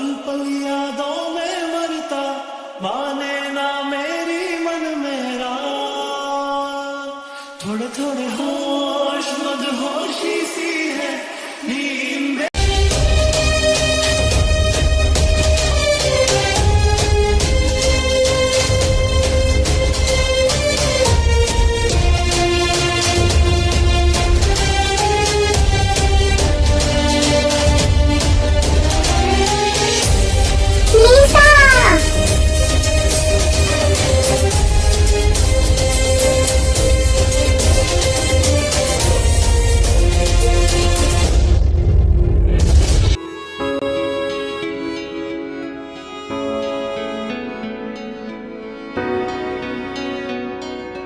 पल पल यादों में मरता, माने ना मेरी मन मेरा। थोड़े थोड़े होश मदहोशी सी है नींद।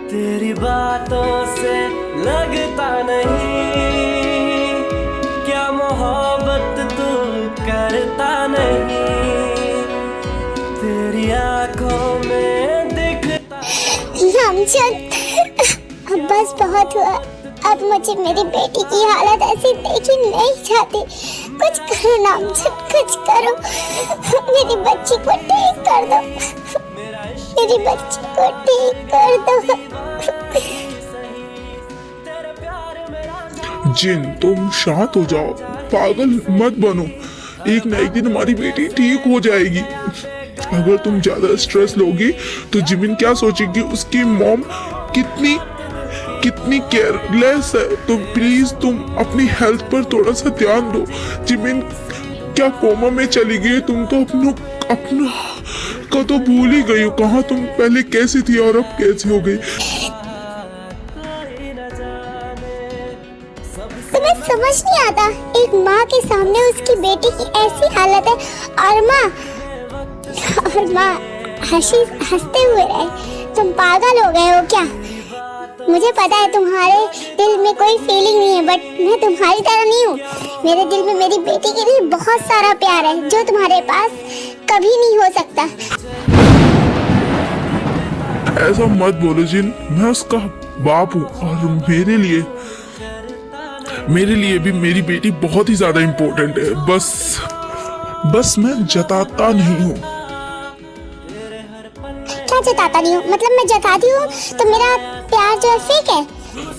तेरी बातों से लगता नहीं, क्या मोहब्बत तू करता नहीं, तेरी आंखों में दिखता। अब बस बहुत हुआ। अब मुझे मेरी बेटी की हालत ऐसी देखी नहीं चाहती। कुछ करो नामजद, कुछ करो। मेरी बच्ची को ठीक कर दो, मेरी बच्ची को ठीक कर दो। जिन, तुम शांत हो जाओ, पागल मत बनो। एक ना एक दिन हमारी बेटी ठीक हो जाएगी। अगर तुम ज्यादा स्ट्रेस लोगी तो जिमिन क्या सोचेगी? उसकी मॉम कितनी कितनी केयरलेस है। तो प्लीज तुम अपनी हेल्थ पर थोड़ा सा ध्यान दो। जिमिन क्या कोमा में चली गई? तुम तो अपना का तो भूल ही गई हो। कहाँ तुम पहले कैसी थी और अब कैसी हो गई? तुम्हें समझ नहीं आता, एक माँ के सामने उसकी बेटी की ऐसी हालत है और माँ हंसते हुए रहे। तुम पागल हो गए हो क्या? मुझे पता है तुम्हारे दिल में कोई फीलिंग नहीं है, बट मैं तुम्हारी तरह नहीं हूँ। मेरे दिल में मेरी बेटी के लिए बहुत सारा प्यार है जो तुम्हारे पास कभी नहीं हो सकता। ऐसा मत बोलो जिन, मैं उसका बाप हूँ और मेरे लिए भी मेरी बेटी बहुत ही ज्यादा इम्पोर्टेंट है। बस मैं जताता नहीं हूँ। क्या जताता नहीं हूँ? मतलब मैं जताती हूँ तो मेरा प्यार जो है फेक है?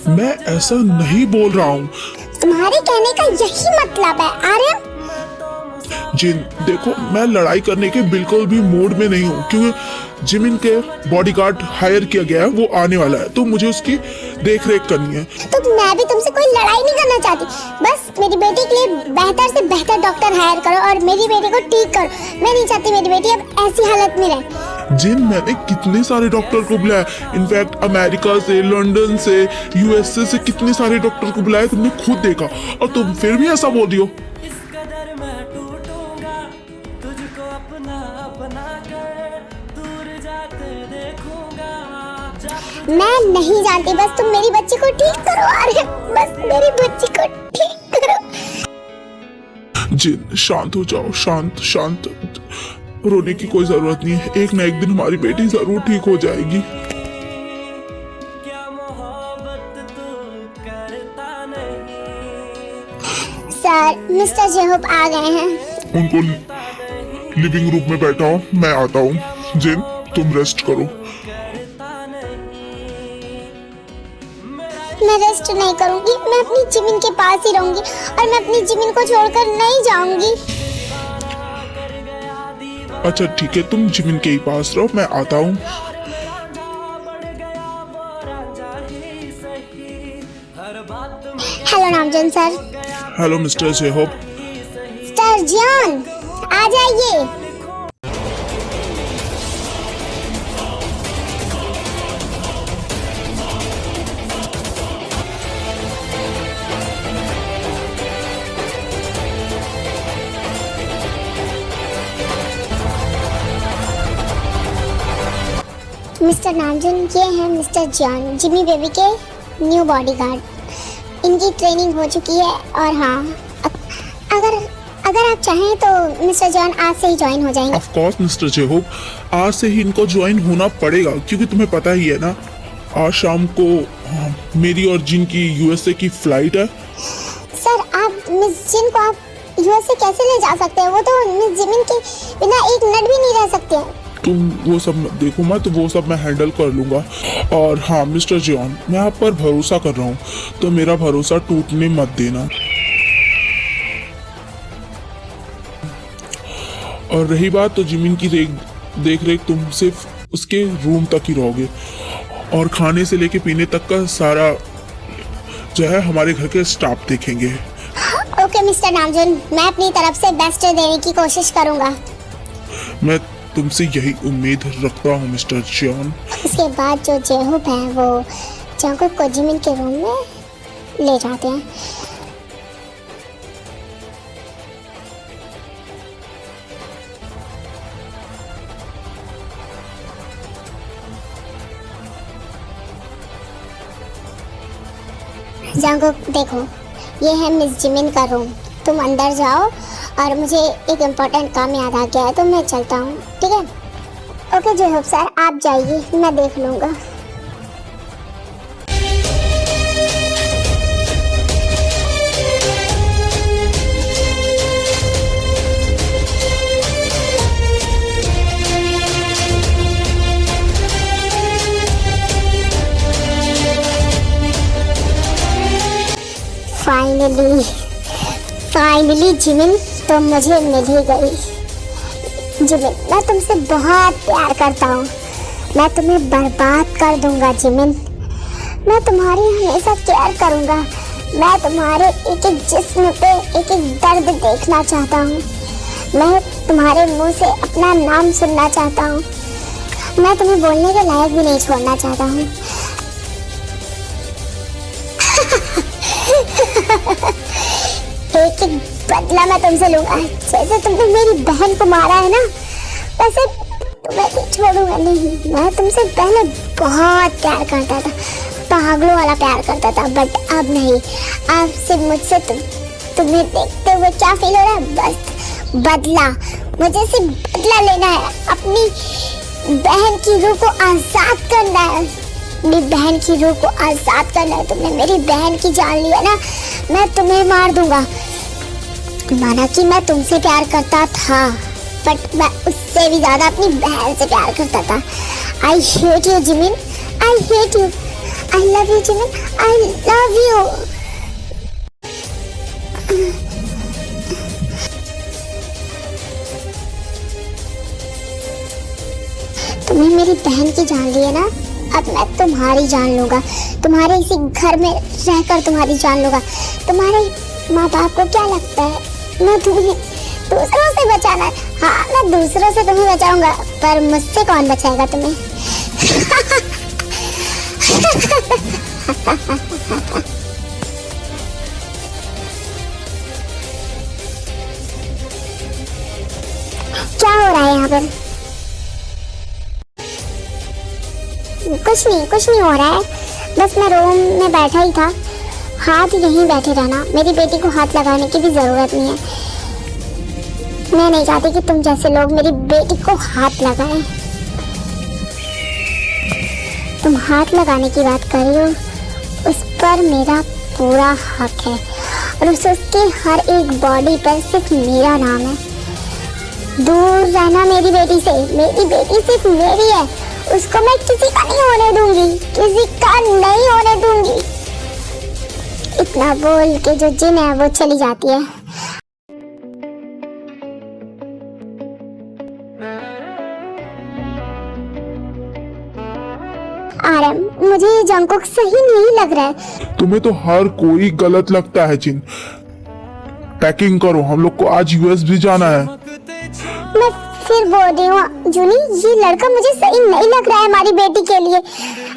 मैं ऐसा नहीं बोल रहा हूँ। तुम्हारे कहने का यही मतलब है आर्यन। जिन देखो, मैं लड़ाई करने के बिल्कुल भी मूड में नहीं हूँ, क्योंकि जिमिन के बॉडीगार्ड हायर किया गया है, वो आने वाला है, तो मुझे उसकी देख रेख करनी है। तो मैं भी तुमसे कोई लड़ाई नहीं करना चाहती। बस मेरी बेटी के लिए बेहतर से बेहतर डॉक्टर हायर करो और मेरी बेटी को ठीक करो। मैं नहीं चाहती मेरी बेटी अब ऐसी हालत में रहे। जिन, मैंने कितने सारे डॉक्टर को बुलाया। इनफैक्ट अमेरिका से, लंदन से, यूएसए से कितने सारे डॉक्टर को बुलाया, तुमने खुद देखा, और तुम फिर भी ऐसा बोल रही हो। मैं नहीं जानती, बस तुम मेरी बच्ची को ठीक करो आर्यन, बस मेरी बच्ची को ठीक करो। जिन, शांत हो जाओ, शांत। रोने की कोई जरूरत नहीं है। एक ना एक दिन हमारी बेटी जरूर ठीक हो जाएगी। सर, मिस्टर जेहोब आ गए हैं। उनको लिविंग रूम में बैठा हो, मैं आता हूँ। जिन, तुम रेस्ट करो। मैं रेस्ट नहीं करूंगी, मैं अपनी जिमिन के पास ही रहूंगी और मैं अपनी जिमिन को छोड़कर नहीं जाऊंगी। अच्छा ठीक है, तुम जिमिन के ही पास रहो, मैं आता हूँ। हेलो नामजन सर। हेलो मिस्टर जेहोब। सर जॉन, आ जाइए। मिस्टर नामजन, ये हैं मिस्टर जॉन, जिमी बेबी के न्यू बॉडीगार्ड। इनकी ट्रेनिंग हो चुकी है और हाँ, अगर आप चाहें तो मिस्टर जॉन आज से ही ज्वाइन हो जाएंगे। ऑफ कोर्स मिस्टर जेहोब, आज से ही इनको ज्वाइन होना पड़ेगा, क्योंकि तुम्हें पता ही है ना, आज शाम को मेरी और जिन की यूएसए की फ्लाइट है। सर, आप मिस जिन को आप यूएसए कैसे ले जा सकते हैं? वो तो मिस जिमिन के बिना एक मिनट भी नहीं रह सकते हैं। तुम वो सब देखो मत, वो सब मैं हैंडल कर लूंगा। और हाँ मिस्टर जॉन, मैं आप पर भरोसा कर रहा हूँ, तो मेरा भरोसा टूटने मत देना। और रही बात तो जिमिन की देख रेख, तुम सिर्फ उसके रूम तक ही रहोगे और खाने से लेके पीने तक का सारा जो है हमारे घर के स्टाफ देखेंगे। ओके मिस्टर नामजून, मैं अपनी तरफ से बेस्ट देने की कोशिश करूंगा। मैं तुमसे यही उम्मीद रखता हूँ मिस्टर जॉन। उसके बाद जो जेहूब है वो जंगकुक को जिमिन के रूम में ले जाते हैं। जंगकुक देखो, ये है मिस जिमिन का रूम, तुम अंदर जाओ और मुझे एक इम्पोर्टेंट काम याद आ गया है तो मैं चलता हूँ, ठीक है? ओके जेहूब सर, आप जाइए, मैं देख लूँगा। फाइनली जिमिन तुम मुझे मिल ही गई। जिमिन, मैं तुमसे बहुत प्यार करता हूँ, मैं तुम्हें बर्बाद कर दूंगा जिमिन। मैं तुम्हारी हमेशा केयर करूँगा, मैं तुम्हारे एक एक जिस्म पे एक एक दर्द देखना चाहता हूँ, मैं तुम्हारे मुंह से अपना नाम सुनना चाहता हूँ, मैं तुम्हें बोलने के लायक भी नहीं छोड़ना चाहता हूँ। एक एक बदला मैं तुमसे लूंगा, जैसे तुमने मेरी बहन को मारा है ना, वैसे तुम्हें भी छोड़ूंगा नहीं। मैं तुमसे पहले बहुत प्यार करता था, पागलों वाला प्यार करता था, बट अब नहीं। अब सिर्फ मुझसे तुम्हें देखते हुए क्या फील हो रहा है? बस बदला, मुझे सिर्फ बदला लेना है, अपनी बहन की रूह को आजाद करना है, अपनी बहन की रूह को आजाद करना है। तुमने मेरी बहन की जान लिया ना, मैं तुम्हें मार दूंगा। माना कि मैं तुमसे प्यार करता था, बट मैं उससे भी ज्यादा अपनी बहन से प्यार करता था। I hate you Jimin, I hate you, I love you Jimin, I love you. तुमने मेरी बहन की जान ली है ना, अब मैं तुम्हारी जान लूंगा, तुम्हारे इसी घर में रहकर तुम्हारी जान लूंगा। तुम्हारे माँ बाप को क्या लगता है मैं तुम्हें दूसरों से बचाना है? हाँ, मैं दूसरों से तुम्हें बचाऊंगा, पर मुझसे कौन बचाएगा तुम्हें? क्या हो रहा है यहाँ पर? कुछ नहीं हो रहा है, बस मैं रूम में बैठा ही था। हाथ यहीं बैठे रहना, मेरी बेटी को हाथ लगाने की भी जरूरत नहीं है। मैं नहीं चाहती कि तुम जैसे लोग मेरी बेटी को हाथ लगाएं। तुम हाथ लगाने की बात कर रही हो, उस पर मेरा पूरा हक है और उसके हर एक बॉडी पर सिर्फ मेरा नाम है। दूर रहना मेरी बेटी से, मेरी बेटी सिर्फ मेरी है, उसको मैं किसी का नहीं होने दूंगी, किसी का नहीं होने दूंगी। इतना बोल के जो जिन है वो चली जाती है। आरएम, मुझे ये जंगकुक सही नहीं लग रहा है। तुम्हें तो हर कोई गलत लगता है जिन। पैकिंग करो, हम लोग को आज यूएस भी जाना है। मैं फिर बोल रही हूँ जूनी, ये लड़का मुझे सही नहीं लग रहा है हमारी बेटी के लिए।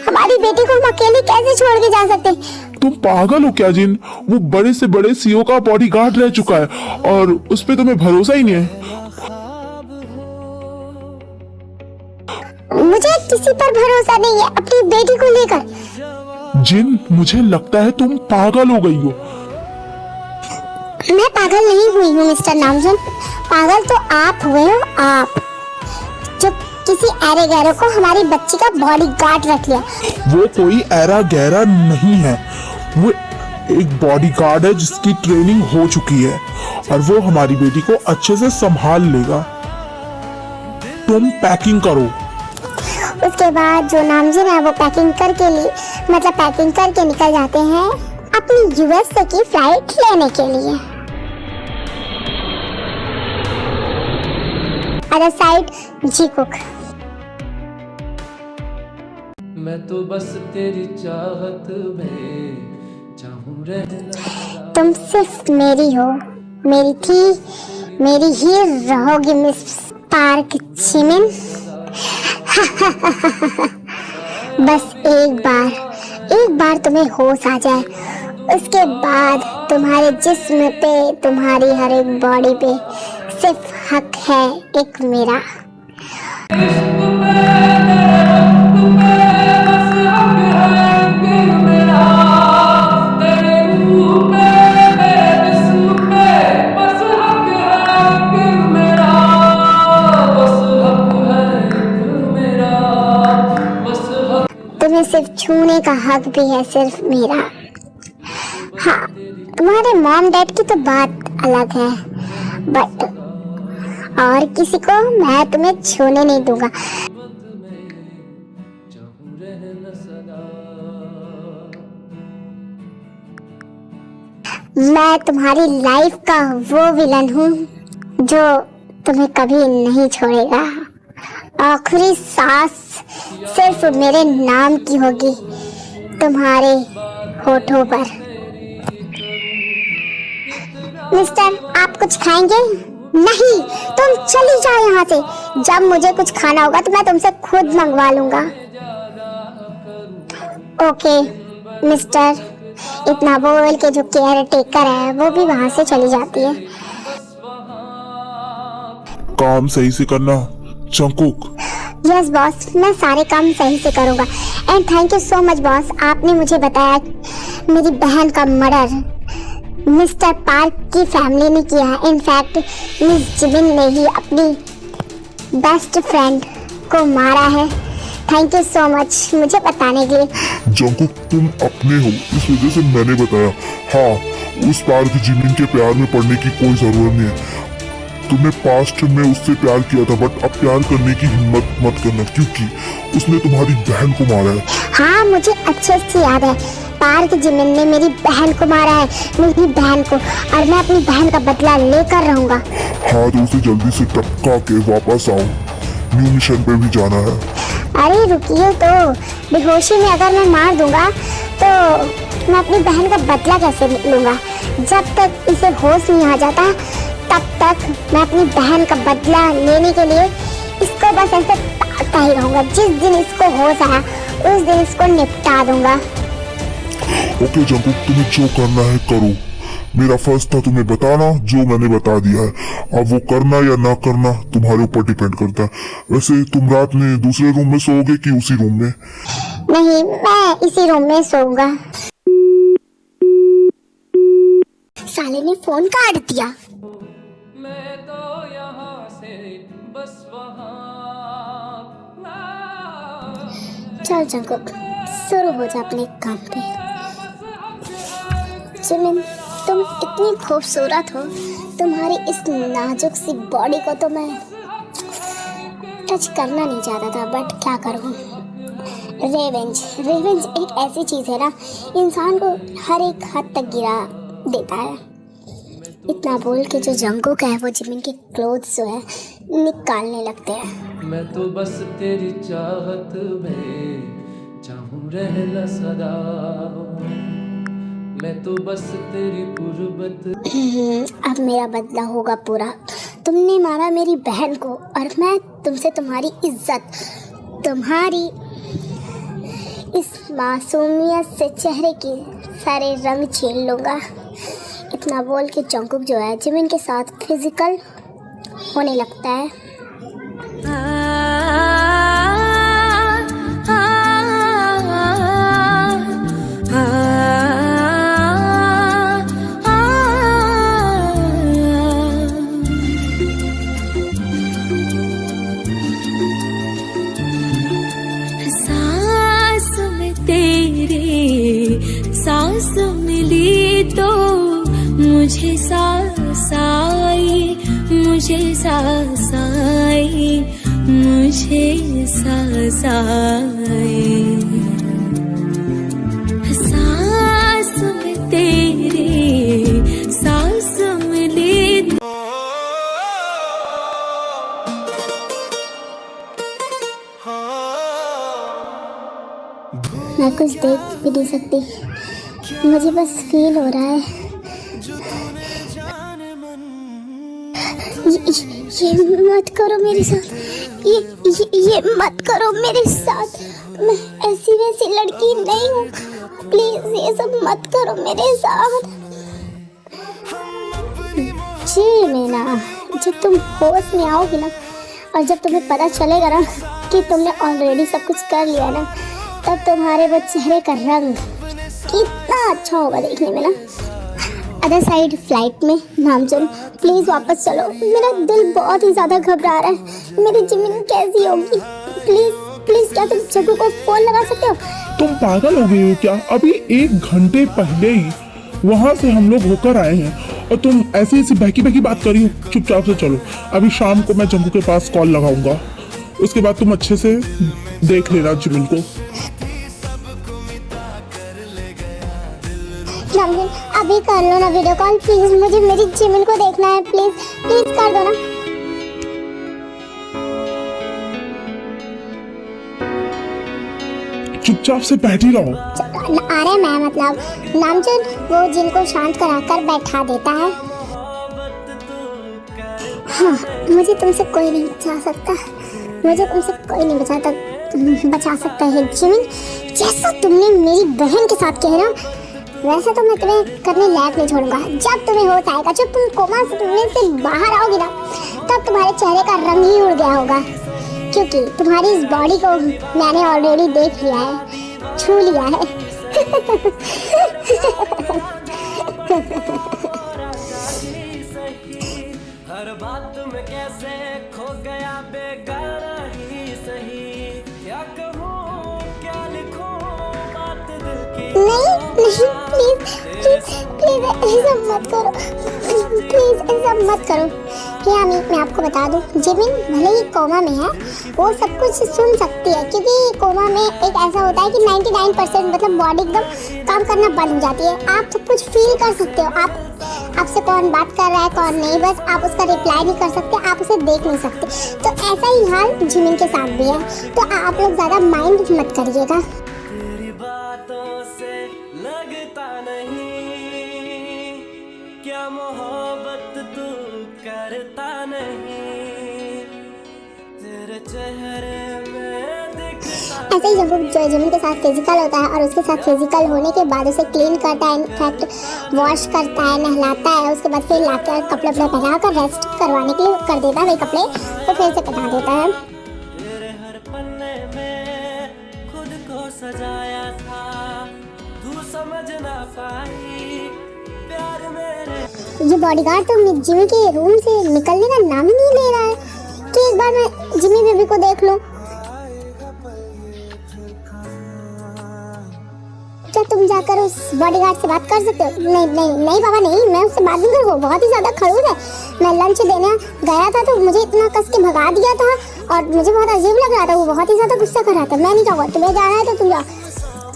हमारी बेटी को हम अकेले कैसे छोड़ के जा सकते? तुम पागल हो क्या जिन? वो बड़े से बड़े सीईओ का बॉडीगार्ड रह चुका है और उस पे तुम्हें भरोसा ही नहीं है। मुझे किसी पर भरोसा नहीं है अपनी बेटी को लेकर। जिन, मुझे लगता है तुम पागल हो गई हो। मैं पागल नहीं हुई हूँ मिस्टर नामजून, पागल तो आप हुए हो, आप जो किसी ऐरे गैरे को हमारी बच्ची का बॉडीगार्ड रख लिया। वो कोई ऐरा गैरा नहीं है, वो एक बॉडीगार्ड है जिसकी ट्रेनिंग हो चुकी है और वो हमारी बेटी को अच्छे से संभाल लेगा। तुम पैकिंग करो। उसके बाद जो नामजिन है वो पैकिंग करके निकल जाते हैं अपनी यूएसए की फ्लाइट लेने के लिए। अदर साइड जीकुक। मैं तो बस तेरी चाहत में चाहूं रहना। तुम सिर्फ मेरी हो, मेरी थी, मेरी ही रहोगी मिस पार्क जिमिन। बस एक बार तुम्हें होश आ जाए, उसके बाद तुम्हारे जिस्म पे, तुम्हारी हर एक बॉडी पे सिर्फ हक है एक मेरा। तुम्हें सिर्फ छूने का हक भी है सिर्फ मेरा। हाँ, तुम्हारे मॉम डैड की तो बात अलग है, बट और किसी को मैं तुम्हें छूने नहीं दूंगा। मैं तुम्हारी लाइफ का वो विलन हूँ जो तुम्हें कभी नहीं छोड़ेगा। आखिरी सांस सिर्फ मेरे नाम की होगी तुम्हारे होठों पर। मिस्टर, आप कुछ खाएंगे? नहीं, तुम चली जाओ यहाँ से। जब मुझे कुछ खाना होगा तो मैं तुमसे खुद मंगवा लूंगा। Okay mister. इतना बोल के जो केयर टेकर है वो भी वहाँ से चली जाती है। काम सही से करना जंगकुक। यस बॉस, मैं सारे काम सही से करूँगा। And thank you so much boss, आपने मुझे बताया मेरी बहन का मर्डर मिस्टर पार्क की फैमिली ने किया है। इनफैक्ट मिस जिमिन ने ही अपनी बेस्ट फ्रेंड को मारा है। थैंक यू सो मच मुझे बताने के लिए। जंगकुक, तुम अपने हो, इस वजह से मैंने बताया। हाँ, उस पार्क जिमिन के प्यार में पड़ने की कोई जरूरत नहीं है। तुमने पास्ट में उससे प्यार किया था, बट अब प्यार करने की हिम्मत मत करना, क्योंकि उसने तुम्हारी बहन को मारा है। हाँ, मुझे अच्छे से याद है। पार्क जिमिन ने मेरी बहन को मारा है, मेरी बहन को, और मैं अपनी बहन का बदला लेकर रहूंगा। हाँ, तो उसे जल्दी से टपका के वापस आओ, न्यू मिशन पे भी जाना है। अरे रुकिए तो, बेहोशी में अगर मैं मार दूंगा तो मैं अपनी बहन का बदला कैसे लूंगा? जब तक इसे होश नहीं आ जाता तब तक मैं अपनी बहन का बदला लेने के लिए इसको बस ऐसे ताकता ही रहूंगा। जिस दिन इसको होश आया उस दिन इसको निपटा दूंगा। ओके जंगकुक, तुम्हें जो करना है करो। मेरा फर्ज था तुम्हें बताना, जो मैंने बता दिया है। अब वो करना या ना करना तुम्हारे ऊपर डिपेंड करता है। वैसे तुम रात में दूसरे रूम में सोओगे कि उसी रूम में? नहीं, मैं इसी रूम में सोऊंगा। साले ने फोन काट दिया। मैं तो यहाँ से बस वहाँ। चल जंगकुक, शुरू हो जा अपने काम पे। जिमिन, तुम इतनी खूबसूरत हो, तुम्हारी इस नाजुक सी बॉडी को तो मैं टच करना नहीं चाहता था, बट क्या करूँ। रिवेंज एक ऐसी चीज़ है ना, इंसान को हर एक हद तक गिरा देता है। इतना बोल के जो जंगकुक है वो जिमिन के क्लोथ्स जो है निकालने लगते हैं। मैं तो बस तेरी चाहत में चाहूं रहना सदा। मैं तो बस तेरी कुर्बत। अब मेरा बदला होगा पूरा। तुमने मारा मेरी बहन को और मैं तुमसे तुम्हारी इज्जत, तुम्हारी इस मासूमियत से चेहरे के सारे रंग छीन लूँगा। इतना बोल के जंगकुक जो है जिमिन के साथ फिजिकल होने लगता है। सांस में तेरे सांस मिली तो मुझे सांस मुझे सांस आए, मुझे सांस आए, सांस में तेरे सांस मिले। मैं कुछ देख भी नहीं सकती, मुझे बस फील हो रहा है। ये मत करो मेरे साथ, ये मत करो मेरे साथ। मैं ऐसी वैसी लड़की नहीं हूँ, प्लीज ये सब मत करो मेरे साथ। जी मीना, जब तुम होश में आओगी ना, और जब तुम्हें पता चलेगा ना कि तुमने ऑलरेडी सब कुछ कर लिया ना, तब तुम्हारे वो चेहरे का रंग कितना अच्छा होगा देखने में ना। अदर साइड फ्लाइट में नामचुन, प्लीज वापस चलो, मेरा दिल बहुत ही ज्यादा घबरा रहा है। मेरी जिमिन कैसी होगी? प्लीज प्लीज, क्या तुम जग्गू को फोन लगा सकते हो? तुम पागल हो गई हो क्या? अभी 1 घंटे पहले ही वहां से हम लोग होकर आए हैं और तुम ऐसी ऐसी बहकी बहकी बात करी हो। चुपचाप से चलो, अभी शाम को मैं जग्गू के पास कॉल लगाऊंगा, उसके बाद तुम अच्छे से देख लेना जिमिन को। नामचुन, अभी कर लो ना वीडियो कॉल प्लीज, मुझे मेरी जिमिन को देखना है। प्लीज प्लीज कर दो ना। चुपचाप से बैठी रहो। अरे मैं मतलब नामचुन वो जिनको शांत कराकर बैठा देता है। हाँ, मुझे तुमसे कोई नहीं बचा सकता, मुझे तुमसे कोई नहीं बचा सकता है जिमिन। जैसा तुमने मेरी बहन के साथ किया ना, वैसे तो मैं तुम्हें करने लायक नहीं छोड़ूंगा। जब तुम्हें होश आएगा, जब तुम कोमा से बाहर आओगी ना, तब तुम्हारे चेहरे का रंग ही उड़ गया होगा, क्योंकि तुम्हारी इस बॉडी को मैंने ऑलरेडी देख लिया है, छू लिया है। हर बात में कैसे खो गया बेगाना ही सही, क्या कहूँ क्या लिखूं बात दिल की। नहीं प्लीज प्लीज प्लीज ऐसा मत करो, प्लीज ऐसा मत करो। मैं आपको बता दूं, जिमिन भले ही कोमा में है, वो सब कुछ सुन सकती है, क्योंकि कोमा में एक ऐसा होता है कि 99% मतलब बॉडी एकदम काम करना बंद हो जाती है। आप सब कुछ फील कर सकते हो, आपसे कौन बात कर रहा है कौन नहीं, बस आप उसका रिप्लाई नहीं कर सकते, आप उसे देख नहीं सकते। तो ऐसा ही हाल जिमिन के साथ भी है, तो आप लोग ज़्यादा माइंड मत करिएगा। तेरी बातों से लगता नहीं, क्या मोहब्बत तू करता नहीं, तेरे चेहरे में दिखता। ऐसे ही जब जिमिन के साथ फिजिकल होता है और उसके साथ फिजिकल होने के बाद उसे क्लीन करता है, इनफैक्ट वॉश करता है, नहलाता है, उसके बाद फिर लाकर कपड़े पहना कर रेस्ट करवाने के लिए कर देता है, वही कपड़े तो फिर से पहना देता है। तेरे हर पन्ने में खुद को सजाया था, तू समझ ना पाई प्यार मेरे। ये बॉडीगार्ड तो जिमी के रूम से निकलने का नाम ही नहीं ले रहा है कि एक बार मैं जिमी बेबी को देख लूं। क्या तुम जाकर उस बॉडीगार्ड से बात कर सकते हो? नहीं बाबा नहीं, मैं उससे बात नहीं करूँगा, बहुत ही ज्यादा खड़ूस है। मैं लंच देने गया था तो मुझे इतना कस के भगा दिया था और मुझे बहुत अजीब लग रहा था, वो बहुत ही ज्यादा गुस्सा कर रहा था। मैं नहीं जाऊँगा, तुम्हें जाना है तो तुम जाओ।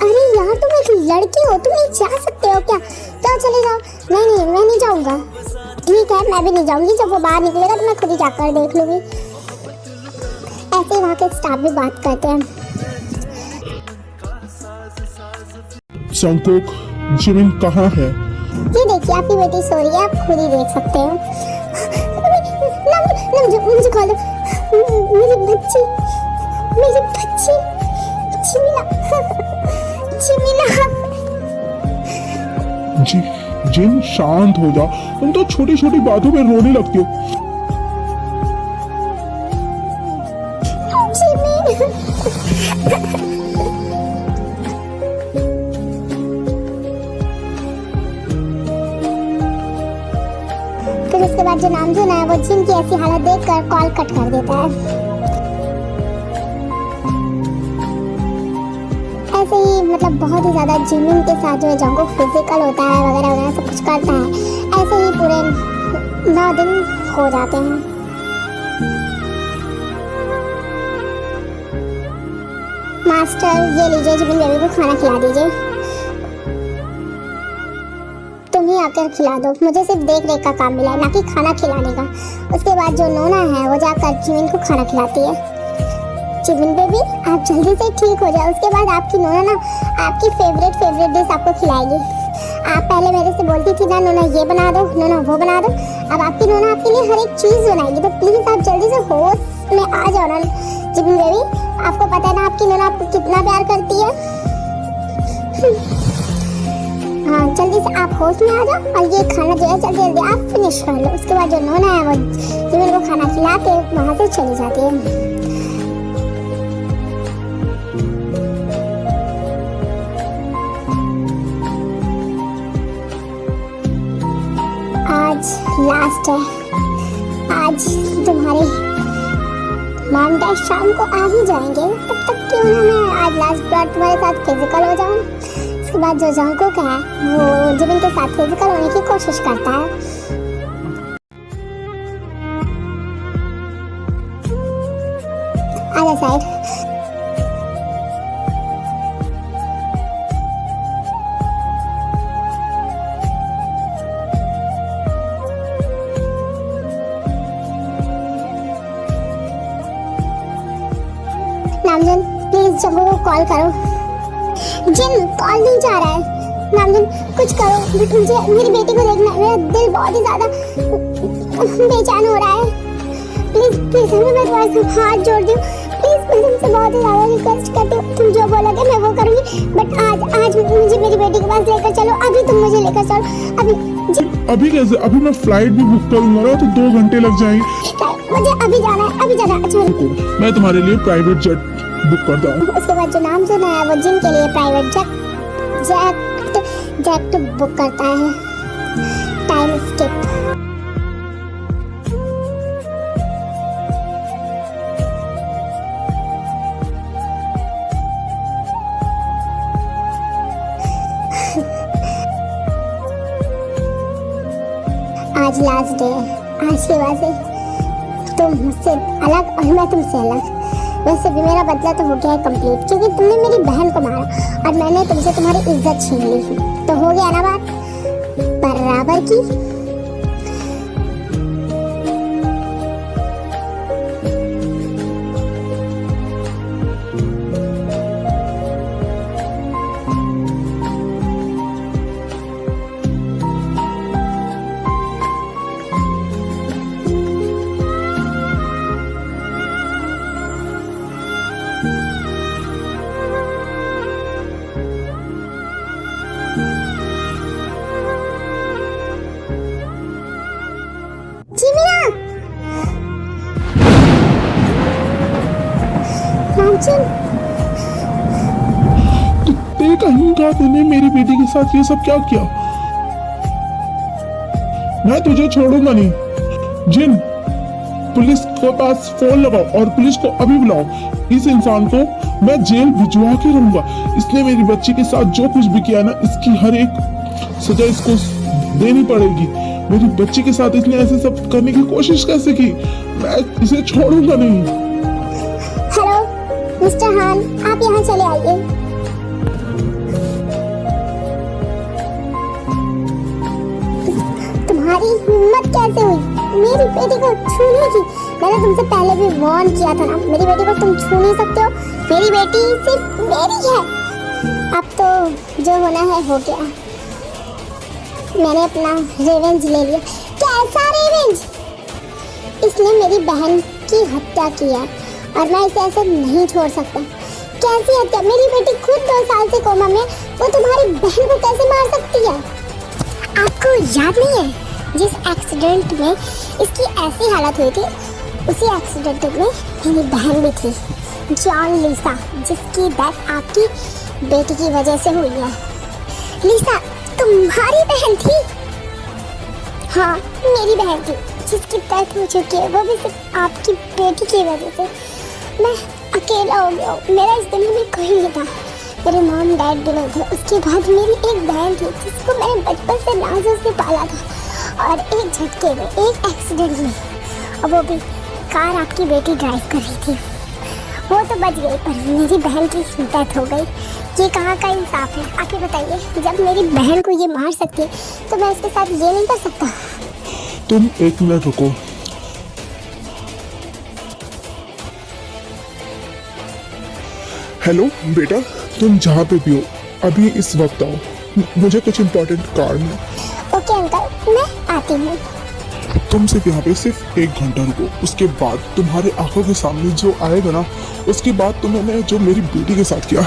अरे यार तुम एक लड़की हो, तुम नहीं जा सकते हो क्या? तो चले जाओ। नहीं मैं नहीं जाऊँगा। ठीक है, मैं भी नहीं जाऊँगी, जब वो बाहर निकलेगा तो मैं खुद ही जाकर देख लूँगी। ऐसे ही वहाँ के स्टाफ भी बात करते हैं। संकोक, जिमिन कहाँ है? ये देखिए आपकी बेटी सो रही है, आप खुद ही देख सकते हो। मुझे खोलो, मेरी बच्ची जिमिना। जिन शांत हो जा, तुम तो छोटी छोटी बातों में रोने लगती हो। फिर उसके बाद जो नामचुन है वो जिन की ऐसी हालत देखकर कॉल कट कर देता है। ऐसे ही मतलब बहुत ही ज्यादा जिमिन के साथ जो है जंगकुक फिजिकल होता है वगैरह वगैरह सब कुछ करता है। ऐसे ही पूरे 9 दिन हो जाते हैं। मास्टर ये लीजिए, जिमिन बेबी को खाना खिला दीजिए। तुम ही आकर खिला दो, मुझे सिर्फ देख रेख का काम मिला है, ना कि खाना खिलाने का। उसके बाद जो नोना है वो जाकर जिमिन को खाना खिलाती है। जिमिन बेबी आप जल्दी से ठीक हो जाओ, उसके बाद आपकी नोना ना आपकी फेवरेट डिश आपको खिलाएगी। आप पहले मेरे से बोलती थी ना नोना ये बना दो, नोना वो बना दो, अब आपकी नोना आपके लिए हर एक चीज़ बनाएगी। तो प्लीज़ आप जल्दी से होश में आ जाओ ना जिमिन बेबी। आपको पता है ना आपकी नोना आपको कितना प्यार करती है। हाँ जल्दी से आप होश में आ जाओ और ये खाना जो है जल्दी जल्दी आप फिनिश कर लो। उसके बाद जो नोना है वो जिमिन को खाना खिला के वहाँ से चली जाती है। आज लास्ट है, आज तुम्हारे मॉम डैड शाम को आ ही जाएंगे, तब तक क्यों ना मैं आज लास्ट बार तुम्हारे साथ फिजिकल हो जाऊं। उसके बाद जो जंगकुक है वो जिमिन के साथ फिजिकल होने की कोशिश करता है। आधा साइड नामजन प्लीज जंगू को कॉल करो। जिन कॉल नहीं जा रहा है। नामजन कुछ करो, बट मुझे मेरी बेटी को देखना है, मेरा दिल बहुत ही ज्यादा बेचैन हो रहा है। प्लीज प्लीज मैं तुम्हारे हाथ जोड़ दी हूँ, प्लीज मैं तुमसे बहुत ही ज्यादा रिक्वेस्ट करती हूँ, तुम जो बोलोगे मैं वो करूँगी, बट आज मुझे मेरी बेटी के पास लेकर चलो। अभी तुम मुझे लेकर चलो। अभी कैसे? अभी मैं फ्लाइट भी बुक करूंगा ना तो 2 घंटे लग जाएंगे। मुझे अभी जाना है, अभी जाना है। अच्छा मैं तुम्हारे लिए प्राइवेट जेट बुक करता हूँ। उसके बाद जो नाम सुना है वो जिन के लिए प्राइवेट जेट बुक करता है। Time skip. आज लास्ट डे है, आज के बाद से तुम मुझसे अलग और मैं तुमसे अलग। वैसे भी मेरा बदला तो हो गया है कंप्लीट, क्योंकि तुमने मेरी बहन को मारा और मैंने तुमसे तुम्हारी इज्जत छीन ली। तो हो गया ना बात बराबर की। कहीं का तूने मेरी बेटी के साथ ये सब क्या किया? मैं तुझे छोड़ूंगा नहीं। जिन पुलिस के पास फोन लगाओ और पुलिस को अभी बुलाओ। इस इंसान को मैं जेल भिजवा के रहूंगा। इसने मेरी बच्ची के साथ जो कुछ भी किया ना, इसकी हर एक सजा इसको देनी पड़ेगी। मेरी बच्ची के साथ इसने ऐसे सब करने की कोशिश कैसे की? मैं इसे छोड़ूंगा नहीं। हेलो मिस्टर हान, आप यहाँ चले आइए। तुम्हारी हिम्मत कैसे हुई मेरी बेटी को छूने की? मैंने तुमसे पहले भी वार्न किया था ना, मेरी बेटी को तुम छू नहीं सकते हो। मेरी बेटी सिर्फ मेरी है। अब तो जो होना है हो गया। मैंने अपना रिवेंज ले लिया। कैसा रिवेंज? इसने मेरी बहन की हत्या की है और मैं इसे ऐसे नहीं छोड़ सकता। कैसी हत्या? मेरी बेटी खुद 2 साल से कोमा में, वो तुम्हारी बहन को कैसे मार सकती है? आपको याद नहीं है जिस एक्सीडेंट में इसकी ऐसी हालत हुई थी, उसी एक्सीडेंट में मेरी बहन भी थी, जॉन लीसा, जिसकी डेथ आपकी बेटी की वजह से हुई है। लीसा तुम्हारी बहन थी? हाँ मेरी बहन थी, जिसकी डेथ हो चुकी है, वो भी सिर्फ आपकी बेटी की वजह से। मैं अकेला हो गया हूँ। मेरा इस दुनिया में कोई नहीं था। मेरे मॉम डैड भी नहीं थे। उसके बाद मेरी एक बहन थी जिसको मैंने बचपन से नाज़ों से पाला था, और एक झटके में, एक एक्सीडेंट में, और वो भी कार आपकी बेटी ड्राइव कर रही थी, वो तो बच गई, पर मेरी बहन की डेथ हो गई। ये कहाँ का इंसाफ है? आके बताइए, जब मेरी बहन को ये मार सकती है तो मैं इसके साथ ये नहीं कर सकता। तुम 1 मिनट रुको। हेलो बेटा, तुम जहाँ पे भी हो अभी इस वक्त आओ, मुझे कुछ इम्पोर्टेंट काम है। ओके अंकल, मैं आती हूँ। तुम सिर्फ यहाँ पे सिर्फ 1 घंटा रुको, उसके बाद तुम्हारे आंखों के सामने जो आएगा ना, उसके बाद तुमने जो मेरी बेटी के साथ किया।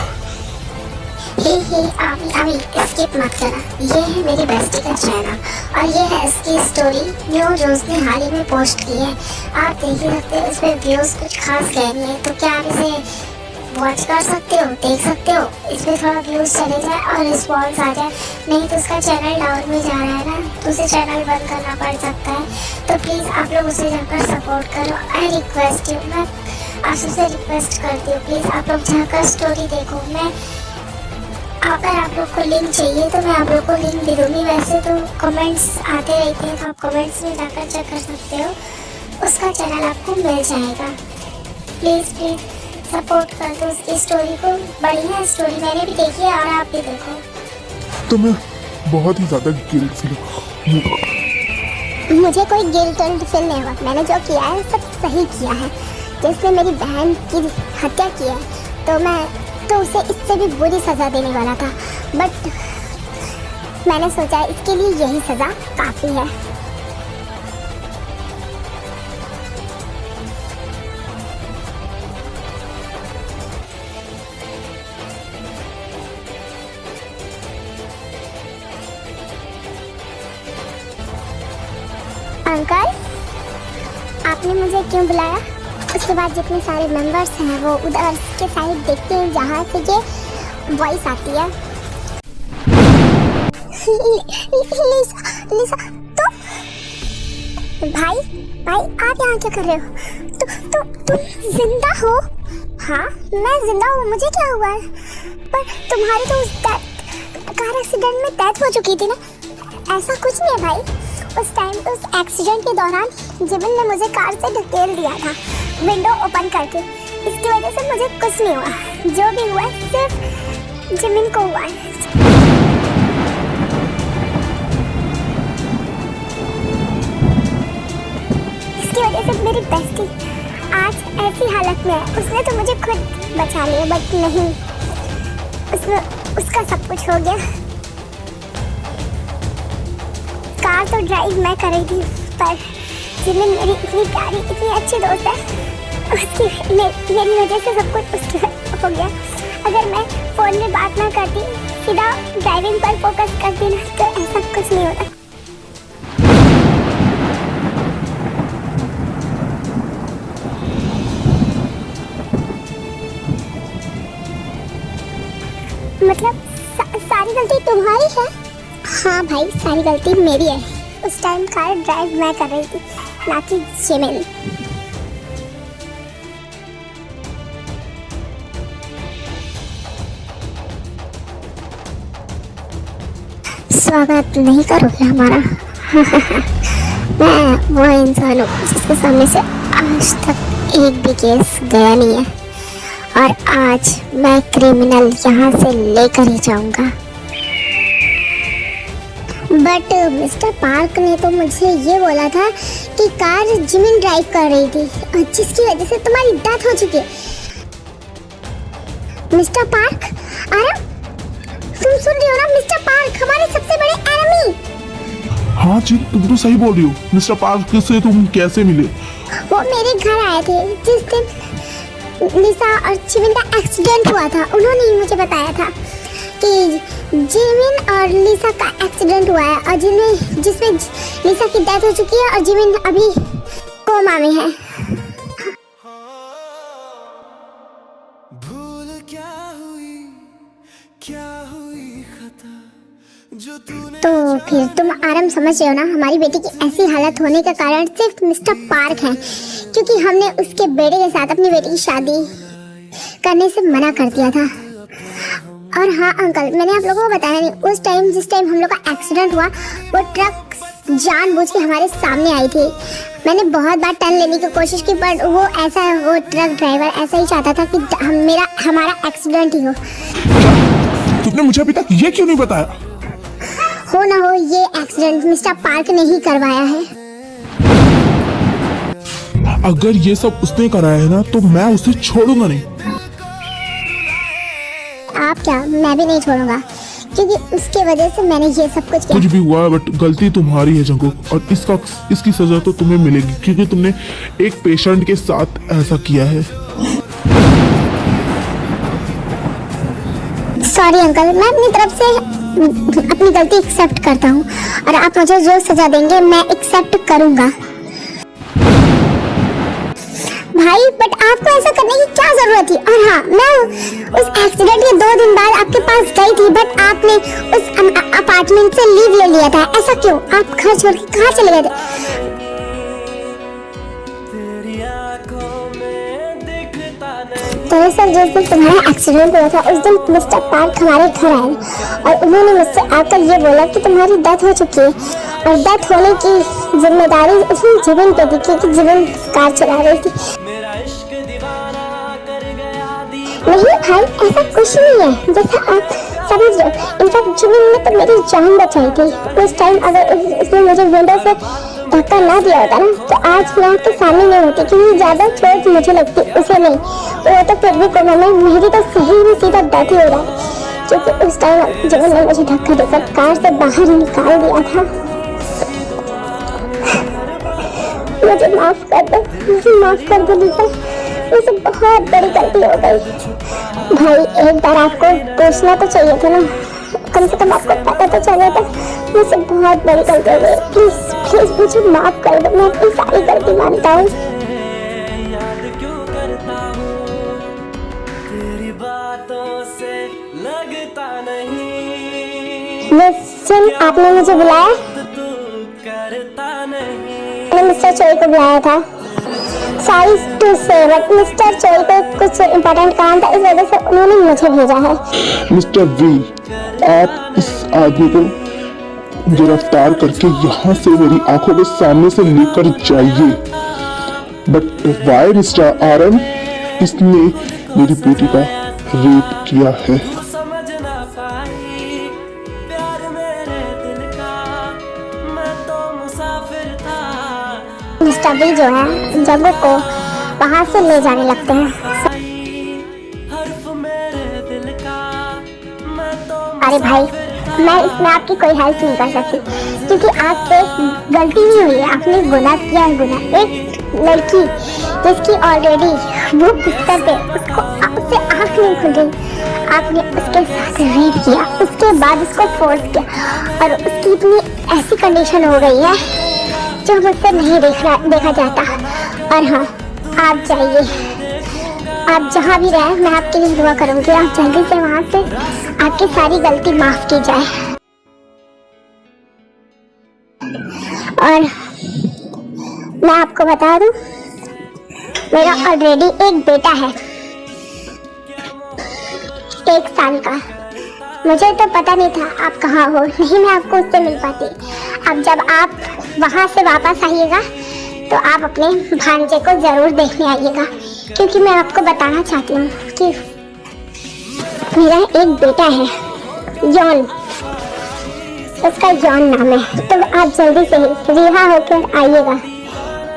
अभी स्किप मत करना। ये है मेरी बेस्टी का चैनल और ये है इसकी स्टोरी जो उसने हाल ही में पोस्ट की है। आप देख ही सकते हो, इसमें व्यूज कुछ खास कह रही है, तो क्या आप इसे वॉच कर सकते हो, देख सकते हो। इसमें थोड़ा व्यूज चले जाए और रिस्पॉन्स आ जाए, नहीं तो उसका चैनल डाउन में जा रहा है ना, तो उसे चैनल बंद करना पड़ सकता है। तो प्लीज़ आप लोग उसे जाकर सपोर्ट करो। आई रिक्वेस्ट यू, मैं आप सबसे रिक्वेस्ट करती हूँ, प्लीज़ आप लोग जाकर स्टोरी देखो। मैं अगर आप लोग को लिंक चाहिए तो मैं आप लोग को लिंक दे दूँगी। वैसे तो कमेंट्स आते रहते हैं, तो आप कमेंट्स में जाकर चेक कर सकते हो, उसका चैनल आपको मिल जाएगा। प्लीज़ प्लीज़ सपोर्ट कर दो उसकी स्टोरी को। बढ़िया स्टोरी, मैंने भी देखी है और आप भी देखो। तुम्हें बहुत ही ज़्यादा गिल्ट फील मुझे कोई गिल्ट फील नहीं हुआ। मैंने जो किया है सब सही किया है। जिसने मेरी बहन की हत्या की है तो उसे इससे भी बुरी सज़ा देने वाला था, बट मैंने सोचा इसके लिए यही सज़ा काफ़ी है। अंकल, आपने मुझे क्यों बुलाया? उसके बाद जितने सारे मेंबर्स हैं वो उधर के साइड देखते हैं जहाँ से ये वॉइस आती है। लिसा तुम भाई आप यहाँ क्या कर रहे हो? तुम जिंदा हो? हाँ मैं जिंदा हूँ, मुझे क्या हुआ है? पर तुम्हारी तो उस कार एक्सीडेंट में डेथ हो चुकी थी ना। ऐसा कुछ नहीं है भाई, उस टाइम उस एक्सीडेंट के दौरान जिमिन ने मुझे कार से ढकेल दिया था, विंडो ओपन करके। इसकी वजह से मुझे कुछ नहीं हुआ। जो भी हुआ सिर्फ जिमिन को हुआ है। इसकी वजह से मेरी बेस्टी आज ऐसी हालत में है। उसने तो मुझे खुद बचा लिया, बट नहीं, उसका सब कुछ हो गया। कार तो ड्राइव मैं कर रही थी, पर जिमिन मेरी इतनी प्यारी, इतनी अच्छी दोस्त है, उसकी मेरी वजह से सब कुछ उसकी हो गया। अगर मैं फ़ोन में बात ना करती, सीधा ड्राइविंग पर फोकस करती ना, तो ऐसा कुछ नहीं होता। मतलब सारी गलती तुम्हारी है? हाँ भाई, सारी गलती मेरी है। उस टाइम कार ड्राइव मैं कर रही थी, ना कि जिमिन। स्वागत नहीं करोगे हमारा? मैं वो इंसान हूँ जिसके सामने से आज तक एक भी केस गया नहीं है, और आज मैं क्रिमिनल यहाँ से लेकर ही जाऊंगा। बट मिस्टर पार्क ने तो मुझे ये बोला था कि कार जिमिन ड्राइव कर रही थी, और जिसकी वजह से तुम्हारी डेथ हो चुकी है। मिस्टर पार्क, आराम, तुम सुन रहे हो ना? मिस्टर पार्क हमारे सबसे बड़े एनिमी। हाँ जी, तुम तो सही बोल रही हो। मिस्टर पार्क से तुम कैसे मिले? वो मेरे घर आए थे जिस दिन लिसा और जिमिन का एक्सीडेंट हुआ था। उन्होंने ही मुझे बताया था कि जिमिन और लिसा का एक्सीडेंट हुआ है, और जिसमें लिसा की डेथ हो चुकी है और जिमिन अभी कोमा में है। भूल क्या हुई खता जो तूने। तो फिर तुम आराम समझ रहे हो ना, हमारी बेटी की ऐसी हालत होने का कारण सिर्फ मिस्टर पार्क है, क्योंकि हमने उसके बेटे के साथ अपनी बेटी की शादी करने से मना कर दिया था। और हाँ अंकल, मैंने आप लोगों को बताया नहीं, उस टाइम जिस टाइम हम लोग का एक्सीडेंट हुआ, वो ट्रक जानबूझ के हमारे सामने आई थी। मैंने बहुत बार टर्न लेने की कोशिश की, पर वो ट्रक ड्राइवर ऐसा ही चाहता था कि हमारा एक्सीडेंट ही हो। तुमने मुझे अभी तक ये क्यों नहीं बताया? हो ना हो ये एक्सीडेंट मिस्टर पार्क ने ही करवाया है। अगर ये सब उसने कराया है ना तो मैं उसे छोड़ूंगा नहीं। आप क्या, मैं भी नहीं छोड़ूंगा, क्योंकि उसके वजह से मैंने ये सब कुछ किया। कुछ भी हुआ है बट गलती तुम्हारी है जंगकुक, और इसकी सजा तो तुम्हें मिलेगी क्योंकि तुमने एक पेशेंट के साथ ऐसा किया है। सॉरी अंकल, मैं अपनी तरफ से अपनी गलती एक्सेप्ट करता हूँ, और आप मुझे जो सजा देंगे मैं एक्सेप्ट करूंगा। भाई बट आपको ऐसा करने की क्या जरूरत थी? और हाँ, मैं उस एक्सीडेंट के 2 दिन बाद आपके पास गई थी, बट आपने उस अपार्टमेंट से लीव ले लिया था। ऐसा क्यों? आप घर छोड़ के कहाँ चले गए थे? तेरी आंखों में दिखता नहीं। दरअसल जिस दिन तुम्हारा एक्सीडेंट हुआ था उस दिन मिस्टर पार्क हमारे घर आए और उन्होंने मुझसे आकर ये बोला कि तुम्हारी डेथ हो चुकी है, और डेथ होने की जिम्मेदारी उसने जीवन पे दी, क्योंकि जीवन कार चला रही थी। मेरा इश्क दीवाना कर गया नहीं भाई, ऐसा कुछ नहीं है जैसा आप समझ रहे हो। इनफैक्ट जीवन ने तो मेरी जान बचाई थी। उस टाइम अगर उसने मुझे विंडो से धक्का ना दिया होता ना तो आज मैं आपके सामने नहीं होती, क्योंकि ज्यादा चोट मुझे लगती, उसे नहीं। वो तो फिर भी कोमा में मेरी तो सही में सीधा डेथ ही हो रहा है, क्योंकि उस टाइम जीवन ने मुझे धक्का देकर कार से बाहर निकाल दिया था। मुझे माफ कर दो, मुझे माफ कर दो लीजा, मुझसे बहुत बड़ी गलती हो गई। भाई एक बार आपको पूछना तो चाहिए था ना, कम से कम आपको पता तो चला था। मुझसे बहुत बड़ी गलती हो गई, प्लीज प्लीज मुझे माफ कर दो। मैं अपनी सारी गलती मानता हूँ। याद क्यों करता हूँ तेरी बातों से लगता नहीं। मिस्टर आपने मुझे बुलाया? तू करता नहीं। मैंने मिस्टर चोई को बुलाया था। सॉरी टू से बट मिस्टर चोई को कुछ इम्पोर्टेंट काम था, इस वजह से उन्होंने मुझे भेजा है। मिस्टर वी, आप इस आदमी को गिरफ्तार करके यहाँ से मेरी आंखों के सामने से लेकर जाइए। बट वाई मिस्टर आरन, इसने मेरी बेटी का रेप किया है। तू समझ ना पाई प्यार मेरे दिल का, मैं तो मुसाफिर था। मिस्टर वी जो है जगू को वहाँ से ले जाने लगते हैं। हर्फ मेरे दिल का, मैं तो अरे भाई, मैं इसमें आपकी कोई हेल्प नहीं कर सकती, क्योंकि आपसे गलती नहीं हुई है, आपने गुनाह किया है। गुनाह एक लड़की जिसकी ऑलरेडी वो बिस्तर पे उससे आँख नहीं खुल रही, आपने उसके साथ रेप किया, उसके बाद उसको फोर्स किया, और उसकी इतनी ऐसी कंडीशन हो गई है जो मुझसे नहीं देखा जाता। और हाँ, आप जाइए, आप जहाँ भी रहे मैं आपके लिए दुआ करूँगी, आप जल्दी से वहाँ से आपकी सारी गलती माफ की जाए। और मैं आपको बता दूं, मेरा ऑलरेडी एक बेटा है 1 साल का। मुझे तो पता नहीं था आप कहाँ हो, नहीं मैं आपको उससे मिल पाती। अब जब आप वहाँ से वापस आइएगा तो आप अपने भांजे को जरूर देखने आइएगा, क्योंकि मैं आपको बताना चाहती हूँ कि मेरा एक बेटा है जॉन, उसका जॉन नाम है। तो आप जल्दी से ही रिहा होकर आइएगा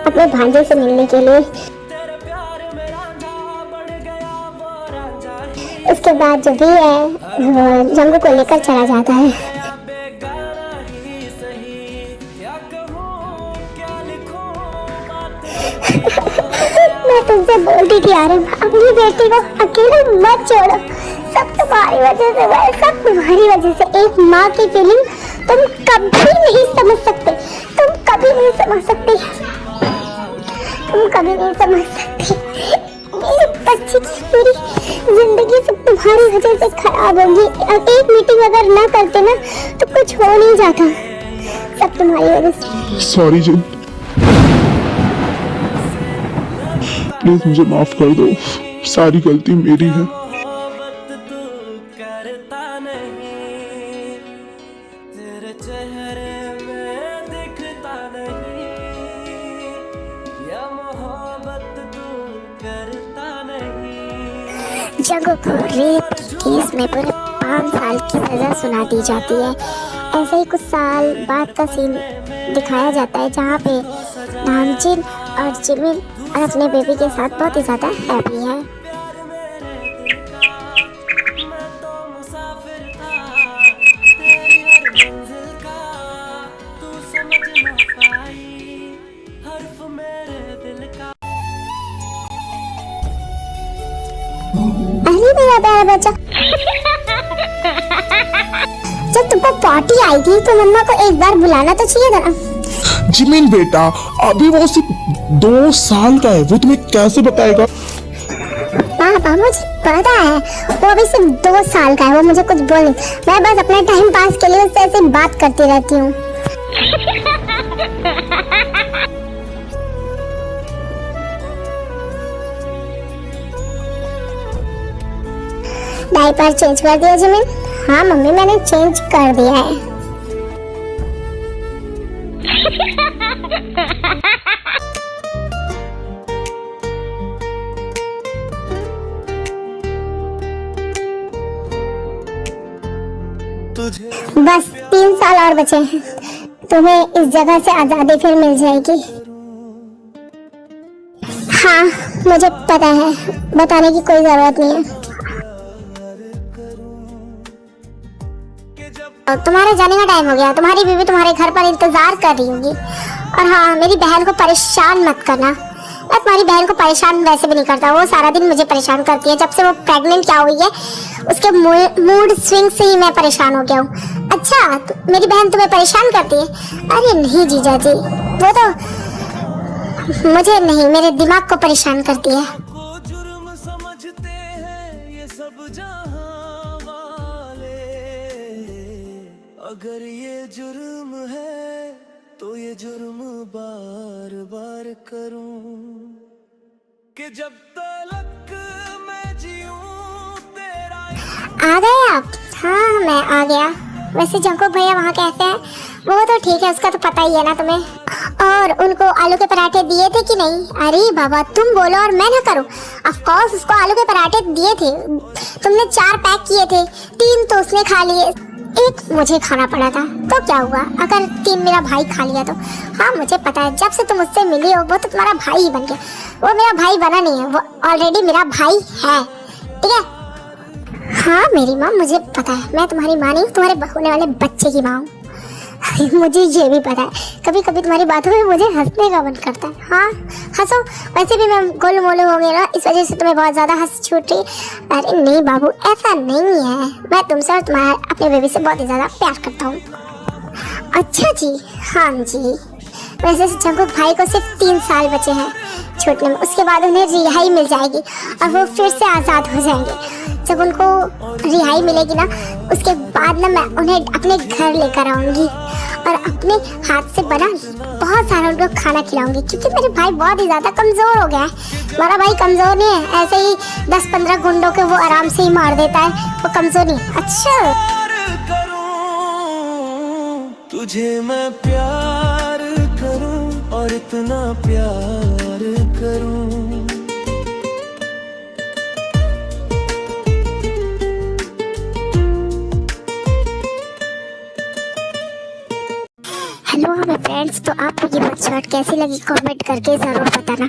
अपने भांजे से मिलने के लिए। तेरे प्यार में रांझा बढ़ गया वो रांझा ही। उसके बाद जो भी है जंगू को लेकर चला जाता है। बेगाना ही सही, क्या कहूँ क्या लिखूँ मैं तुमसे बोलती थी आरन, अपनी बेटी को अकेला मत छोड़ो, सब तुम्हारी वजह से हुआ है, सब तुम्हारी वजह से। एक माँ की फीलिंग तुम कभी नहीं समझ सकते, तुम कभी नहीं समझ सकते, तुम कभी नहीं समझ सकते। मेरी बच्ची की पूरी जिंदगी सब तुम्हारी वजह से खराब होगी। एक मीटिंग अगर ना करते ना तो कुछ हो नहीं जाता, सब तुम्हारी वजह से। सॉरी जिन, प्लीज मुझे माफ कर दो, सारी गलती मेरी है। मोहब्बत तू करता नहीं, तेरे चेहरे में दिख करता नहीं। जंगों को रेप के केस में पूरे 5 साल की सजा सुना दी जाती है। ऐसे ही कुछ साल बाद का सीन दिखाया जाता है जहाँ पे नामचीन और जिमिन और अपने बेबी के साथ बहुत ही ज़्यादा हैप्पी है। मैं तो मुसाफिर था तेरी हर मंजिल का, तू समझ ना पाई हर्फ मेरे दिल का। अरे मेरा प्यारा बच्चा, जब तुमको पार्टी आई थी तो मम्मा को एक बार बुलाना तो चाहिए था ना। जिमिन बेटा, अभी वो सिर्फ 2 साल का है, वो तुम्हें कैसे बताएगा? पापा मुझे पता है, वो अभी सिर्फ 2 साल का है, वो मुझे कुछ बोल नहीं। मैं बस अपने टाइम पास के लिए उससे ऐसे बात करती रहती हूँ। डायपर चेंज कर दिया जिमिन? हाँ मम्मी, मैंने चेंज कर दिया है। बस 3 साल और बचे हैं, तुम्हें इस जगह से आजादी फिर मिल जाएगी। हाँ मुझे पता है, बताने की कोई जरूरत नहीं है। तुम्हारे जाने का टाइम हो गया, तुम्हारी बीवी तुम्हारे घर पर इंतजार कर रही होगी। और हाँ, मेरी बहन को परेशान मत करना। मैं तुम्हारी बहन को परेशान वैसे भी नहीं करता, वो सारा दिन मुझे परेशान करती है। जब से वो प्रेग्नेंट क्या हुई है, उसके मूड स्विंग से ही मैं परेशान हो गया हूँ। अच्छा, मेरी बहन तुम्हें परेशान करती है? अरे नहीं जीजा जी, वो तो मुझे नहीं, मेरे दिमाग को परेशान करती है। को जुर्म समझते हैं ये सब जहां वाले, अगर ये जुर्म है तो ये जुर्म बार बार करूं, कि जब तक मैं जीऊं तेरा। आ गए आप? हाँ मैं आ गया। वैसे जंको भैया वहाँ कैसे हैं? वो तो ठीक है, उसका तो पता ही है ना तुम्हें। और उनको आलू के पराठे दिए थे कि नहीं? अरे बाबा, तुम बोलो और मैं ना करूं। ऑफ कोर्स उसको आलू के पराठे दिए थे, तुमने 4 पैक किए थे, 3 तो उसने खा लिए, 1 मुझे खाना पड़ा था। तो क्या हुआ अगर 3 मेरा भाई खा लिया तो? हाँ मुझे पता है, जब से तुम उससे मिली हो वो तो तुम्हारा भाई ही बन गया। वो मेरा भाई बना नहीं है, वो ऑलरेडी मेरा भाई है, ठीक है? हाँ मेरी माँ, मुझे पता है, मैं तुम्हारी माँ नहीं, तुम्हारे होने वाले बच्चे की माँ हूँ। मुझे ये भी पता है, कभी कभी तुम्हारी बातों में मुझे हंसने का मन करता है। हाँ हंसो, वैसे भी मैं गोलू मोलू हो गई ना, इस वजह से तुम्हें बहुत ज़्यादा हंसी छूट रही। अरे नहीं बाबू, ऐसा नहीं है, मैं तुमसे और तुम्हारे अपने बेबी से बहुत ही ज़्यादा प्यार करता हूँ। अच्छा जी, हाँ जी। वैसे जंकुक भाई को सिर्फ 3 साल बचे हैं छूटने में, उसके बाद उन्हें रिहाई मिल जाएगी और वो फिर से आज़ाद हो जाएंगे। जब उनको रिहाई मिलेगी ना, उसके बाद ना मैं उन्हें अपने घर लेकर आऊँगी और अपने हाथ से बना बहुत सारा उनको खाना खिलाऊंगी, क्योंकि मेरे भाई बहुत ही ज़्यादा कमज़ोर हो गया है। हमारा भाई कमज़ोर नहीं है, ऐसे ही 10-15 गुंडों के वो आराम से ही मार देता है, वो कमज़ोर नहीं है। अच्छा तुझे मैं प्यार करूं और इतना प्यार करूं, हेलो हमें फ्रेंड्स, तो आपको ये वन शॉट कैसी लगी कमेंट करके ज़रूर बताना।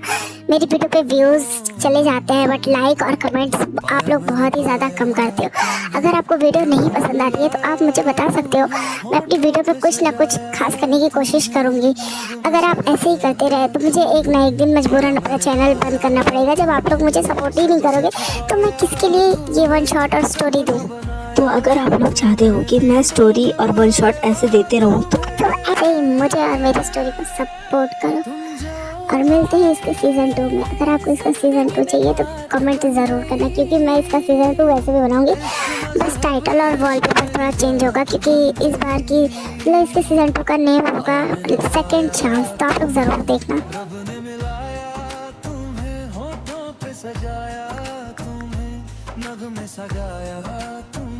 मेरी वीडियो पे व्यूज़ चले जाते हैं बट लाइक और कमेंट्स आप लोग बहुत ही ज़्यादा कम करते हो। अगर आपको वीडियो नहीं पसंद आती है तो आप मुझे बता सकते हो, मैं अपनी वीडियो पे कुछ ना कुछ खास करने की कोशिश करूँगी। अगर आप ऐसे ही करते रहे तो मुझे एक ना एक दिन मजबूरन अपना चैनल बंद करना पड़ेगा। जब आप लोग मुझे सपोर्ट ही नहीं करोगे तो मैं किसके लिए ये वन शॉट और स्टोरी दूँ? तो अगर आप लोग चाहते हो कि मैं स्टोरी और वन शॉट ऐसे देते रहूं तो ऐसे ही मुझे और मेरी स्टोरी को सपोर्ट करो और मिलते हैं इसके सीज़न 2 में। अगर आपको इसका सीज़न 2 चाहिए तो कमेंट ज़रूर करना, क्योंकि मैं इसका सीज़न 2 वैसे भी बनाऊंगी, बस टाइटल और वॉलपेपर थोड़ा चेंज होगा, क्योंकि इस बार की मतलब इसके सीज़न 2 का नेम होगा सेकेंड चांस। तो आप लोग ज़रूर देखना। रब ने मिलाया तुम्हें होठों पे सजाया, तुम्हें नग में सजाया, तुम्हें